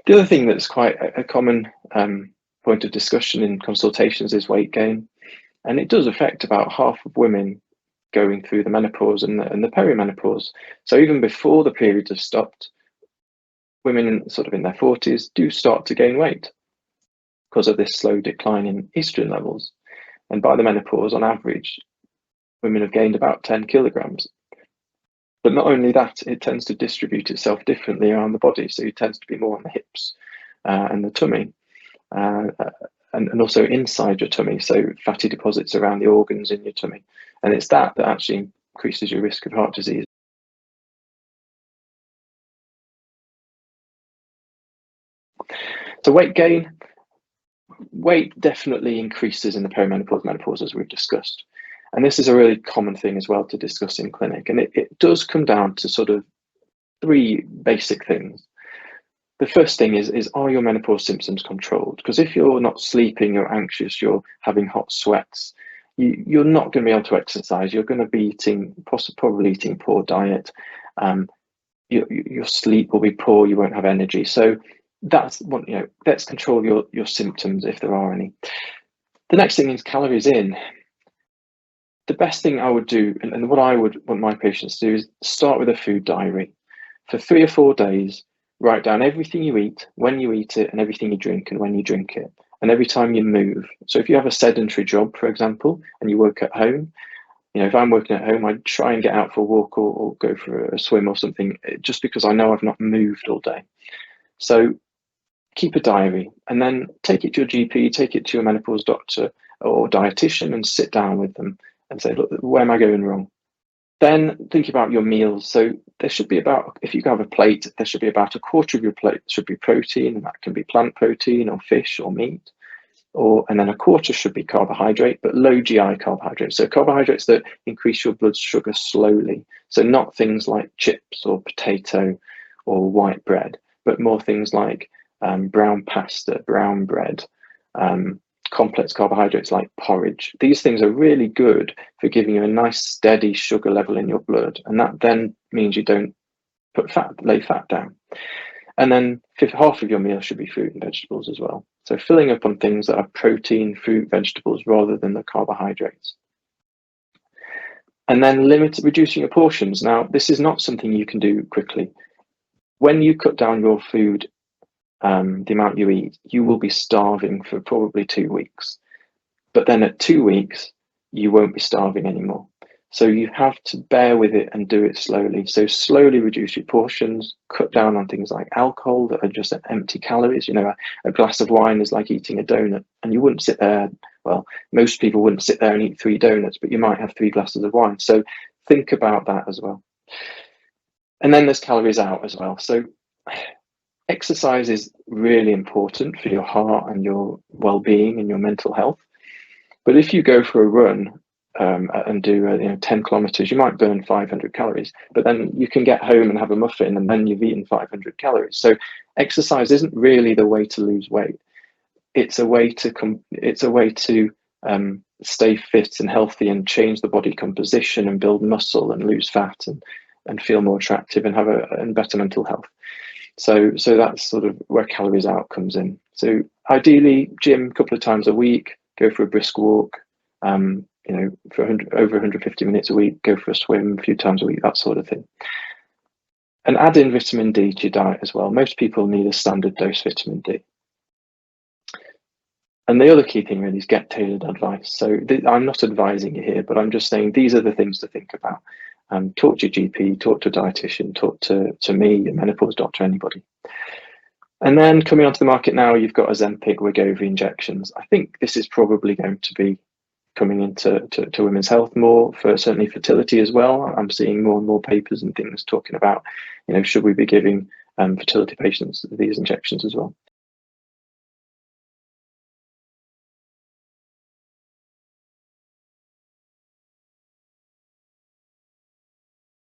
The other thing that's quite a common point of discussion in consultations is weight gain, and it does affect about half of women going through the menopause and the perimenopause. So even before the periods have stopped, women sort of in their 40s do start to gain weight because of this slow decline in estrogen levels. And by the menopause, on average, women have gained about 10 kilograms. But not only that, it tends to distribute itself differently around the body. So it tends to be more on the hips and the tummy, and also inside your tummy. So fatty deposits around the organs in your tummy. And it's that actually increases your risk of heart disease. So weight definitely increases in the perimenopause, menopause, as we've discussed. And this is a really common thing as well to discuss in clinic. And it does come down to sort of three basic things. The first thing is are your menopause symptoms controlled? Because if you're not sleeping, you're anxious, you're having hot sweats, you're not going to be able to exercise. You're going to be probably eating poor diet. Your sleep will be poor. You won't have energy. So that's what, let's control your symptoms if there are any. The next thing is calories in. The best thing I would do, and what I would want my patients to do, is start with a food diary. For 3 or 4 days, write down everything you eat, when you eat it, and everything you drink and when you drink it, and every time you move. So if you have a sedentary job, for example, and you work at home, if I'm working at home, I'd try and get out for a walk or go for a swim or something, just because I know I've not moved all day. So keep a diary and then take it to your GP, take it to your menopause doctor or dietitian and sit down with them and say, look, where am I going wrong? Then think about your meals. So there should be about, if you have a plate, there should be about a quarter of your plate should be protein, and that can be plant protein or fish or meat. And then a quarter should be carbohydrate, but low GI carbohydrates. So carbohydrates that increase your blood sugar slowly. So not things like chips or potato or white bread, but more things like brown pasta, brown bread, complex carbohydrates like porridge. These things are really good for giving you a nice steady sugar level in your blood, and that then means you don't lay fat down. And then half of your meal should be fruit and vegetables as well. So filling up on things that are protein, fruit, vegetables, rather than the carbohydrates. And then reducing your portions. Now, this is not something you can do quickly. When you cut down your food, the amount you eat, you will be starving for probably 2 weeks. But then at 2 weeks, you won't be starving anymore. So you have to bear with it and do it slowly. So slowly reduce your portions, cut down on things like alcohol that are just empty calories. A glass of wine is like eating a donut, and you wouldn't sit there. Well, most people wouldn't sit there and eat 3 donuts, but you might have 3 glasses of wine. So think about that as well. And then there's calories out as well. So exercise is really important for your heart and your well-being and your mental health. But if you go for a run and do 10 kilometers, you might burn 500 calories, but then you can get home and have a muffin and then you've eaten 500 calories. So exercise isn't really the way to lose weight. It's a way to stay fit and healthy and change the body composition and build muscle and lose fat and feel more attractive and have a better mental health. So that's sort of where calories out comes in. So ideally, gym a couple of times a week, go for a brisk walk, for over 150 minutes a week, go for a swim a few times a week, that sort of thing. And add in vitamin D to your diet as well. Most people need a standard dose vitamin D. And the other key thing really is get tailored advice. So I'm not advising you here, but I'm just saying these are the things to think about. Talk to your GP, talk to a dietitian, talk to me, a menopause doctor, anybody. And then coming onto the market now, you've got Ozempic, Wegovy injections. I think this is probably going to be coming into women's health more, for certainly fertility as well. I'm seeing more and more papers and things talking about, should we be giving fertility patients these injections as well.